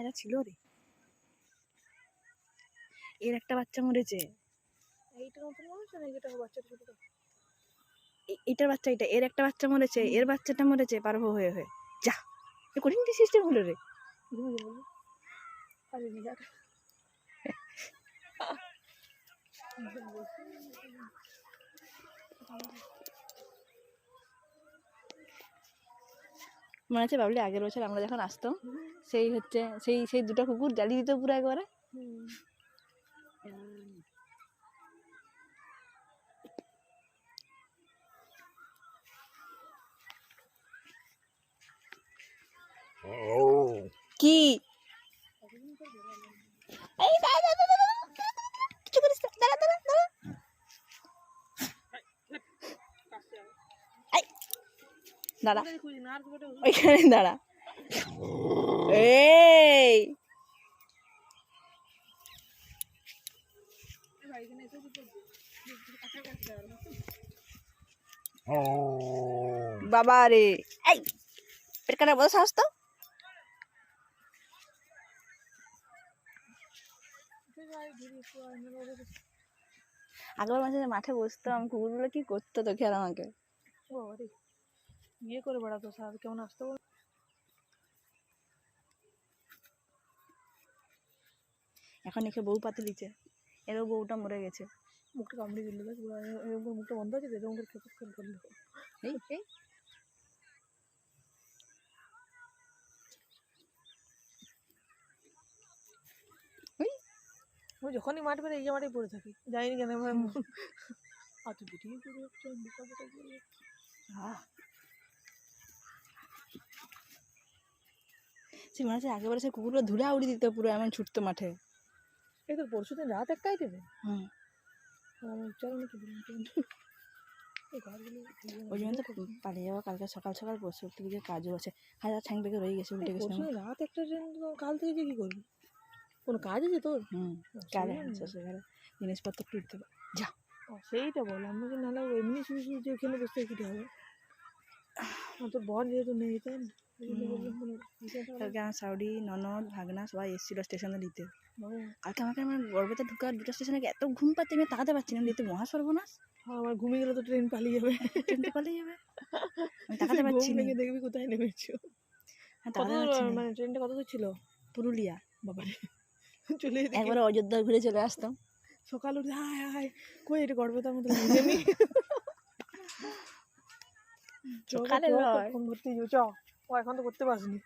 মজা ছিল রে। এর একটা বাচ্চা মরেছে। এইটার মতন মানুষ না, যেটা বাচ্চাটা ছোট, এটার বাচ্চা, এটা এর একটা বাচ্চা মরেছে, এর বাচ্চাটা মরেছে পার্ভ হয়ে হয়ে। যা, এ কঠিন সিস্টেম হলো রে। ঘুমিয়ে গেল। আরে বিহার মনে আছে বাবলি আগের বছর আমরা যখন আসতাম, সেই হচ্ছে সেই সেই দুটো কুকুর জ্বালিয়ে দিত পুরো একবারে। কি এই কিছু করিস না, দাঁড়া দাঁড়া দাঁড়া, দাঁড়া ওইখানে দাঁড়া। এই বাবা রে, এই পেট কাটার বড় সাহস তো। আগের মাঝে মাঠে বসতাম, কুকুরগুলো কি করতো তোকে আর আমাকে। ইয়ে করে বেড়াতো স্যার, কেমন আসতো। এখন একে বউ পাতে দিচ্ছে, এরও বউটা মরে গেছে। মুখটা কামড়ে দিল, এরকম মুখটা বন্ধ আছে, এরকম করে খেপে খেল করলো। এই এই ওই যখনই মাঠ বেড়ে এই জায়গাটাই পড়ে থাকি, যাইনি কেন আমার হাতে পিটিয়ে পড়ে যাচ্ছে, বোকা বোকা পড়ে যাচ্ছে। সে মনে হচ্ছে আগেবারে সে কুকুরগুলো ধুলে উড়িয়ে দিত পুরো, এমন ছুটতো মাঠে। এই তো পরশু দিন রাত একটাই দেবে। চলো নাকি ওই জন্য তো পালিয়ে যাবো কালকে সকাল সকাল, পরশু একটু দিকে কাজও আছে। হাজার ঠ্যাং বেগে রয়ে গেছে, উল্টে গেছে। রাত একটা ট্রেন, কাল থেকে যে কি করবি, কোনো কাজ আছে তোর? কাজ আছে সেখানে, জিনিসপত্র তুলতে যা। সেইটা বল, আমরা যে নাহলে এমনি শুধু শুধু যে ওখানে বসতে কি হবে। তোর বর যেহেতু নেই, তাই না? কালকে আমার সাউরি ননদ ভাগনা সবাই এসেছিল স্টেশনে দিতে। কালকে আমাকে আমার গর্ভতে ঢুকার দুটো স্টেশনে এত ঘুম পাচ্ছে, আমি তাকাতে পারছি না, দিতে মহা সর্বনাশ। আমার ঘুমিয়ে গেলে তো ট্রেন পালিয়ে যাবে, ট্রেন তো পালিয়ে যাবে, আমি তাকাতে পারছি না। দেখবি কোথায় নেমেছো। মানে ট্রেনটা কত দূর ছিল? পুরুলিয়া। বাবারে, চলে একবার অযোধ্যা ঘুরে চলে আসতাম। সকাল উঠে হায় হায়, কই এটা গর্ভতার মতো সকালে ফোন করতে চ, ও এখন তো করতে পারিনি।